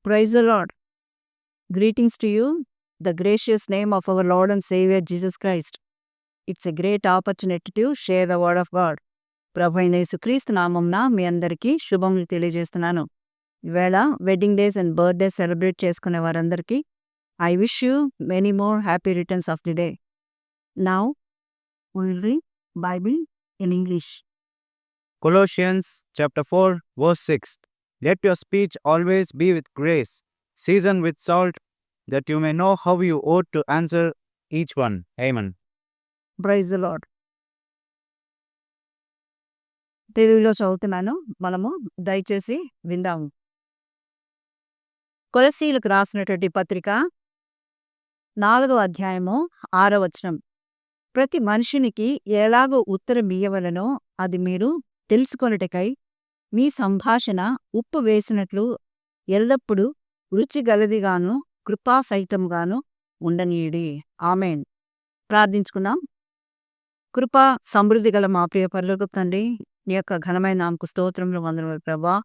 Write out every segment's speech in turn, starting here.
Praise the Lord. Greetings to you, the gracious name of our Lord and Savior Jesus Christ. It's a great opportunity to share the word of God. ప్రభు అయిన యేసుక్రీస్తు నామంన మీ అందరికీ శుభములు తెలియజేస్తున్నాను. ఈవేళ wedding days and birthday celebrate చేసుకునే వారందరికీ I wish you many more happy returns of the day. Now will read Bible in English. Colossians chapter 4 verse 6. Let your speech always be with grace, seasoned with salt, that you may know how you ought to answer each one. Amen. Praise the Lord. తెలుగులో చదువుతున్నాను, మనము దయచేసి విందాము. కొలస్సీలకు రాసినటువంటి పత్రిక 4వ అధ్యాయము 6వ వచనం. ప్రతి మనుషునికి ఎలాగో ఉత్తరం ఇయ్యవలెనో అది మీరు తెలుసుకొనుటకై మీ సంభాషణ ఉప్పు వేసినట్లు ఎల్లప్పుడూ రుచిగలదిగాను కృపాసహితంగాను ఉండనీయుడి. ఆమేన్. ప్రార్థించుకుందాం. కృపా సమృద్ధి గల మా ప్రియ పరలోకపు తండ్రి, నీ యొక్క ఘనమైన నామకు స్తోత్రములు వందనములు ప్రభా.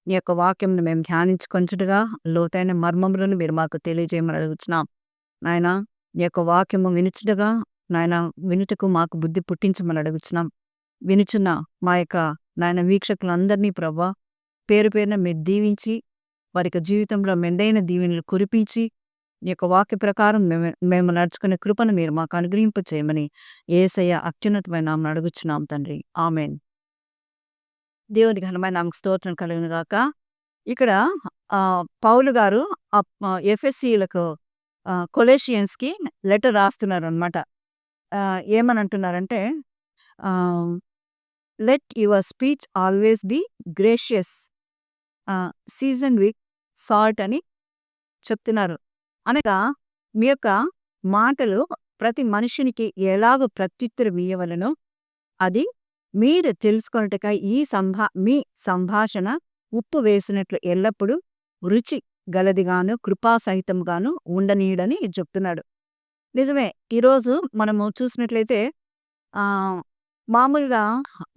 నీ యొక్క వాక్యంను మేము ధ్యానించుకొంచుటగా లోతైన మర్మములను మీరు మాకు తెలియజేయమని అడుగుచున్నాం. నాయన, నీ యొక్క వాక్యము వినుచుటగా నాయన వినుటకు మాకు బుద్ధి పుట్టించమని అడుగుచున్నాం. వినుచున్న మా యొక్క నాయన వీక్షకులందరినీ ప్రభా పేరు పేరున మీరు దీవించి వారి యొక్క జీవితంలో మెండైన దీవెనలు కురిపించి నీ యొక్క వాక్య ప్రకారం మేము నడుచుకునే కృపను మీరు మాకు అనుగ్రహింప చేయమని యేసయ్య అత్యున్నతమైన నామమున అడుగుచున్నాం తండ్రి. ఆమేన్. దేవుని ఘనమైన నామకు స్తోత్రం కలుగును గాక. ఇక్కడ పౌలు గారు ఎఫెసీయులకు కొలెషియన్స్కి లెటర్ రాస్తున్నారు అనమాట. ఏమని అంటున్నారంటే, let your speech always be gracious, season with salt అని చెప్తున్నారు. అనగా మీ యొక్క మాటలు ప్రతి మనుషునికి ఎలాగో ప్రత్యుత్తరం ఇయ్యవలెనో అది మీరు తెలుసుకొనుటకై మీ సంభాషణ ఉప్పు వేసినట్లు ఎల్లప్పుడూ రుచి గలదిగాను కృపాసహితంగాను ఉండనీయుడని చెప్తున్నాడు. నిజమే, ఈరోజు మనము చూసినట్లయితే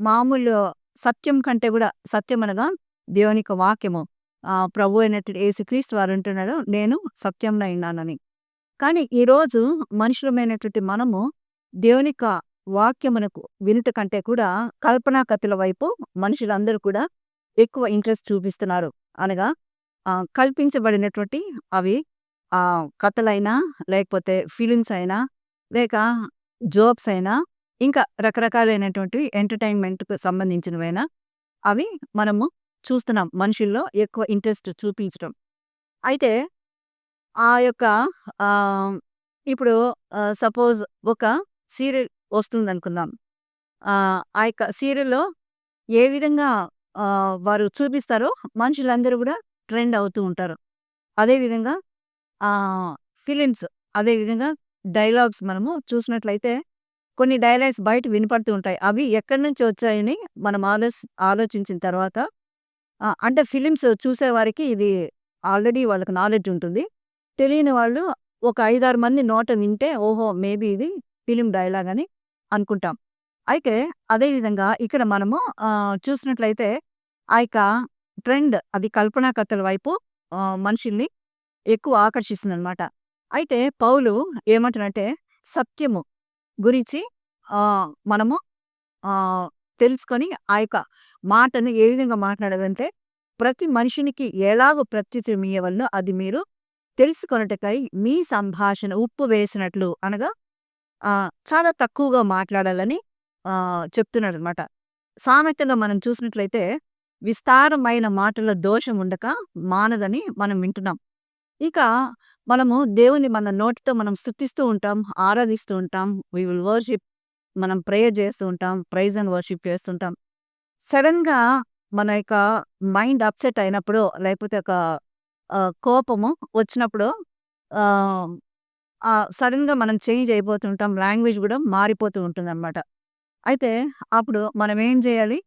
మామూలు సత్యం కంటే కూడా సత్యం అనగా దేవుని యొక్క వాక్యము. ప్రభు అయినటువంటి యేసుక్రీస్తు వారు అంటున్నాడు, నేను సత్యంలో ఉన్నానని. కానీ ఈరోజు మనుషులమైనటువంటి మనము దేవుని యొక్క వాక్యమునకు వినుట కంటే కూడా కల్పనా కథల వైపు మనుషులందరూ కూడా ఎక్కువ ఇంట్రెస్ట్ చూపిస్తున్నారు. అనగా కల్పించబడినటువంటి అవి కథలైనా లేకపోతే ఫిలిమ్స్ అయినా లేక జోక్స్ అయినా ఇంకా రకరకాలైనటువంటి ఎంటర్టైన్మెంట్కు సంబంధించినవైనా అవి మనము చూస్తున్నాం మనుషుల్లో ఎక్కువ ఇంట్రెస్ట్ చూపించడం. అయితే ఆ యొక్క ఇప్పుడు సపోజ్ ఒక సీరియల్ వస్తుంది అనుకుందాం. ఆ యొక్క సీరియల్లో ఏ విధంగా వారు చూపిస్తారో మనుషులందరూ కూడా ట్రెండ్ అవుతూ ఉంటారు. అదేవిధంగా ఫిలిమ్స్, అదేవిధంగా డైలాగ్స్ మనము చూసినట్లయితే కొన్ని డైలాగ్స్ బయట వినపడుతూ ఉంటాయి. అవి ఎక్కడి నుంచి వచ్చాయని మనం ఆలోచించిన తర్వాత అంటే ఫిలిమ్స్ చూసేవారికి ఇది ఆల్రెడీ వాళ్ళకి నాలెడ్జ్ ఉంటుంది. తెలియని వాళ్ళు ఒక 5-6 మంది నోట వింటే ఓహో మేబీ ఇది ఫిలిం డైలాగ్ అని అనుకుంటాం. అయితే అదేవిధంగా ఇక్కడ మనము చూసినట్లయితే ఆ యొక్క ట్రెండ్ అది కల్పనా కథల వైపు మనుషుల్ని ఎక్కువ ఆకర్షిస్తుంది అనమాట. అయితే పౌలు ఏమంటారంటే సత్యము గురించి మనము తెలుసుకొని ఆ యొక్క మాటను ఏ విధంగా మాట్లాడాలంటే ప్రతి మనుషునికి ఎలాగో ప్రత్యుత్తరం ఇయ్యవలెనో అది మీరు తెలుసుకొనుటకై మీ సంభాషణ ఉప్పు వేసినట్లు అనగా చాలా తక్కువగా మాట్లాడాలని చెప్తున్నాడు అనమాట. సామెతలో మనం చూసినట్లయితే విస్తారమైన మాటల దోషం ఉండక మానదని మనం వింటున్నాం. ఇక మనము దేవుని మన నోటితో మనం స్తుతిస్తూ ఉంటాం, ఆరాధిస్తూ ఉంటాం, వి విల్ వర్షిప్, మనం ప్రేయర్ చేస్తూ ఉంటాం, ప్రైజ్ అండ్ వర్షిప్ చేస్తుంటాం. సడన్గా మన యొక్క మైండ్ అప్సెట్ అయినప్పుడు లేకపోతే ఒక కోపము వచ్చినప్పుడు సడన్గా మనం చేంజ్ అయిపోతుంటాం, లాంగ్వేజ్ కూడా మారిపోతూ ఉంటుంది అనమాట. అయితే అప్పుడు మనం ఏం చేయాలి?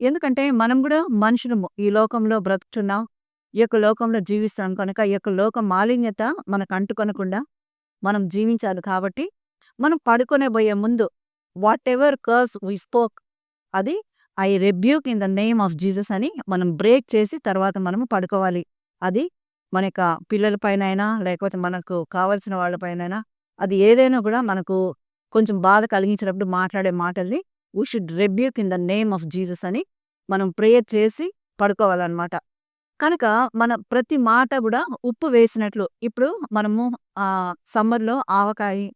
ఎందుకంటే మనం కూడా మనుషులము, ఈ లోకంలో బ్రతుకుతున్నాం, ఈ యొక్క లోకంలో జీవిస్తాం కనుక ఈ యొక్క లోక మాలిన్యత మనకు అంటుకొనకుండా మనం జీవించాలి. కాబట్టి మనం పడుకునే పోయే ముందు whatever curse we spoke అది I rebuke in the name of Jesus అని మనం బ్రేక్ చేసి తర్వాత మనము పడుకోవాలి. అది మన యొక్క పిల్లల పైనైనా, లేకపోతే మనకు కావాల్సిన వాళ్ళ పైనైనా, అది ఏదైనా కూడా మనకు కొంచెం బాధ కలిగించినప్పుడు మాట్లాడే మాటల్ని we should rebuke in the name of Jesus అని మనం ప్రేయర్ చేసి పడుకోవాలన్నమాట. కనుక మన ప్రతి మాట కూడా ఉప్పు వేసినట్లు ఇప్పుడు మనము సమ్మర్‌లో ఆవకాయి,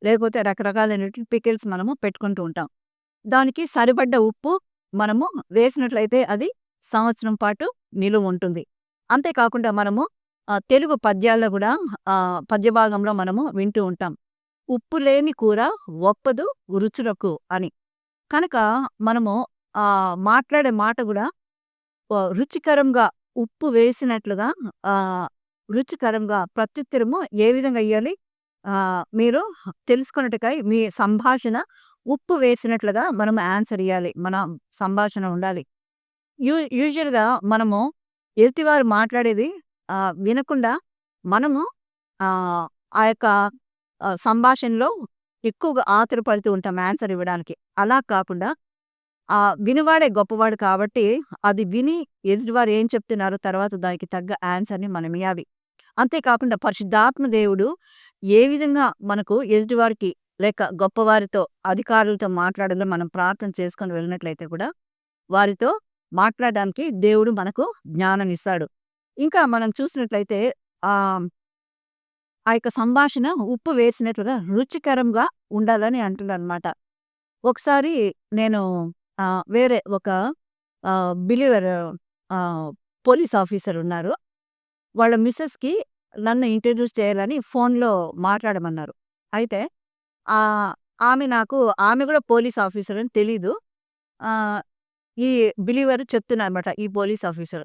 లేకపోతే రకరకాలైనటువంటి పికిల్స్ మనము పెట్టుకుంటూ ఉంటాం. దానికి సరిపడ్డ ఉప్పు మనము వేసినట్లయితే అది సంవత్సరం పాటు నిలువుంటుంది. అంతేకాకుండా మనము తెలుగు పద్యాల్లో గూడా పద్య భాగంలో మనము వింటూ ఉంటాం. ఉప్పు లేని కూర ఒప్పదు రుచులకు అని. కనుక మనము మాట్లాడే మాట గూడా రుచికరంగా ఉప్పు వేసినట్లుగా రుచికరంగా ప్రత్యుత్తరము ఏ విధంగా ఇయ్యాలి? మీరు తెలుసుకొనుటకై మీ సంభాషణ ఉప్పు వేసినట్లుగా మనం ఆన్సర్ ఇయ్యాలి. మన సంభాషణ ఉండాలి. యూజువల్‌గా మనము ఎదుటివారు మాట్లాడేది వినకుండా మనము ఆహ్, ఆ యొక్క సంభాషణలో ఎక్కువగా ఆతురపడుతూ ఉంటాం ఆన్సర్ ఇవ్వడానికి. అలా కాకుండా వినువాడే గొప్పవాడు కాబట్టి అది విని ఎదుటివారు ఏం చెప్తున్నారో తర్వాత దానికి తగ్గ ఆన్సర్‌ని మనం ఇయ్యాలి. అంతేకాకుండా పరిశుద్ధాత్మ దేవుడు ఏ విధంగా మనకు ఎదుటివారికి లేక గొప్పవారితో, అధికారులతో మాట్లాడాలో మనం ప్రార్థన చేసుకొని వెళ్ళినట్లయితే కూడా వారితో మాట్లాడడానికి దేవుడు మనకు జ్ఞానాన్నిస్తాడు. ఇంకా మనం చూసినట్లయితే ఆహ్, ఆ యొక్క సంభాషణ ఉప్పు వేసినట్లుగా రుచికరంగా ఉండాలని అంటున్నారనమాట. ఒకసారి నేను వేరే ఒక బిలీవర్ ఆహ్, పోలీస్ ఆఫీసర్ ఉన్నారు. వాళ్ళ మిసెస్‌కి నన్ను ఇంట్రొడ్యూస్ చేయాలని ఫోన్‌లో మాట్లాడమన్నారు. అయితే ఆహ్, ఆమె కూడా పోలీస్ ఆఫీసర్ అని తెలీదు. ఆహ్, ఈ బిలీవర్ చెప్తున్నారన్నమాట ఈ పోలీస్ ఆఫీసర్.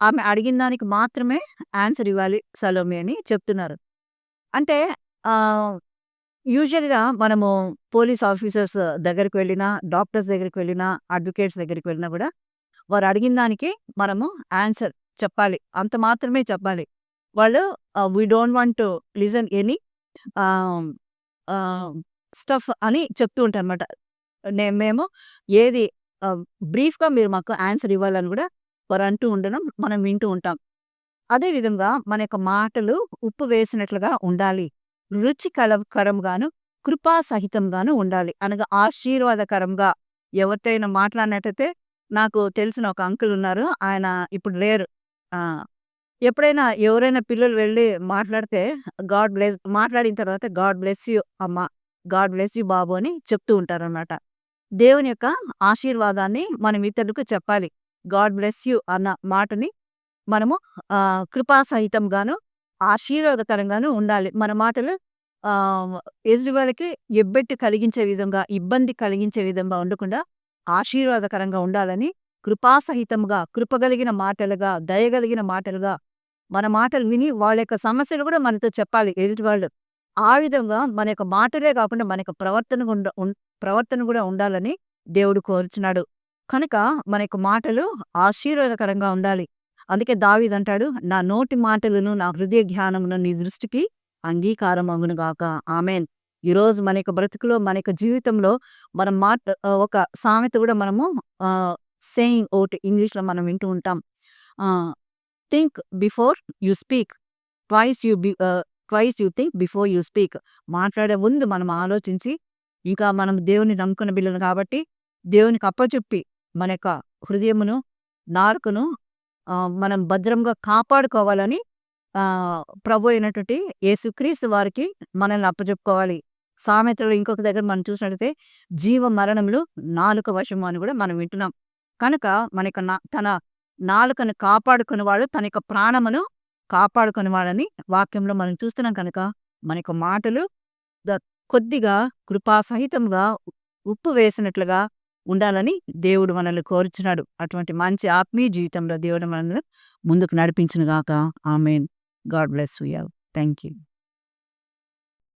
ఆమె అడిగిన దానికి మాత్రమే ఆన్సర్ ఇవ్వాలి సలోమి అని చెప్తున్నారు. అంటే ఆహ్, యూజువల్‌గా మనము పోలీస్ ఆఫీసర్స్ దగ్గరికి వెళ్ళినా, డాక్టర్స్ దగ్గరికి వెళ్ళినా, అడ్వకేట్స్ దగ్గరికి వెళ్ళినా కూడా వారు అడిగిన దానికి మనము ఆన్సర్ చెప్పాలి. అంత మాత్రమే చెప్పాలి. వాళ్ళు we don't want to listen any ah, ah, stuff అని చెప్తూ ఉంటారనమాట. మేము ఏది బ్రీఫ్‌గా మీరు మాకు ఆన్సర్ ఇవ్వాలని కూడా వారు అంటూ ఉండడం మనం వింటూ ఉంటాం. అదే విధంగా మన యొక్క మాటలు ఉప్పు వేసినట్లుగా ఉండాలి. కరంగాను, కృపా సహితంగాను ఉండాలి. అనగా ఆశీర్వాదకరంగా ఎవరితోనైనా మాట్లాడినట్టయితే నాకు తెలిసిన ఒక అంకుల్ ఉన్నారు. ఆయన ఇప్పుడు లేరు. ఆ! ఎప్పుడైనా ఎవరైనా పిల్లలు వెళ్లి మాట్లాడితే మాట్లాడిన తర్వాత గాడ్ బ్లెస్ యూ అమ్మ, గాడ్ బ్లెస్ యూ బాబు అని చెప్తూ ఉంటారనమాట. దేవుని యొక్క ఆశీర్వాదాన్ని మనం ఇతరులకు చెప్పాలి. గాడ్ బ్లెస్ యూ అన్న మాటని మనము కృపా సహితంగాను, ఆశీర్వాదకరంగాను ఉండాలి. మన మాటలు ఆహ్, ఎదుటి వాళ్ళకి ఎబ్బెట్టు కలిగించే విధంగా, ఇబ్బంది కలిగించే విధంగా ఉండకుండా ఆశీర్వాదకరంగా ఉండాలని కృపాసహితంగా, కృపగలిగిన మాటలుగా, దయగలిగిన మాటలుగా మన మాటలు విని వాళ్ళ యొక్క సమస్యలు కూడా మనతో చెప్పాలి ఎదుటి వాళ్ళు. ఆ విధంగా మన యొక్క మాటలే కాకుండా మన యొక్క ప్రవర్తన కూడా ఉండాలని దేవుడు కోరుచున్నాడు. కనుక మన యొక్క మాటలు ఆశీర్వాదకరంగా ఉండాలి. అందుకే దావీదంటాడు, "నా నోటి మాటలను, నా హృదయ ధ్యానమును నీ దృష్టికి అంగీకారమగును గాక." ఆమేన్. ఈరోజు మన యొక్క బ్రతుకులో, మన యొక్క జీవితంలో మనం ఒక సామెత కూడా మనము సేయింగ్ ఒకటి ఇంగ్లీష్‌లో మనం వింటూ ఉంటాం. ఆహ్, think before you speak. Twice you think before you speak. మాట్లాడే ముందు మనం ఆలోచించి, ఇంకా మనం దేవుని నమ్ముకున్న బిడ్డలం కాబట్టి, దేవునికి అప్పచెప్పి మన యొక్క హృదయమును, నాలుకను మనం భద్రంగా కాపాడుకోవాలని ప్రభు అయినటువంటి యేసుక్రీస్తు వారికి మనల్ని అప్పచెప్పుకోవాలి. సామెతలో ఇంకొక దగ్గర మనం చూసినట్లయితే జీవ మరణములు నాలుక వశము అని కూడా మనం వింటున్నాం. కనుక మన యొక్క తన నాలుకను కాపాడుకునేవాడు తన యొక్క ప్రాణమును కాపాడుకునేవాడని వాక్యంలో మనం చూస్తున్నాం. కనుక మన యొక్క మాటలు కొద్దిగా కృపాసహితంగా ఉప్పు వేసినట్లుగా ఉండాలని దేవుడు మనల్ని కోరుచున్నాడు. అటువంటి మంచి ఆత్మీయ జీవితంలో దేవుడు మనల్ని ముందుకు నడిపించును గాక. Amen. God bless you all. Thank you.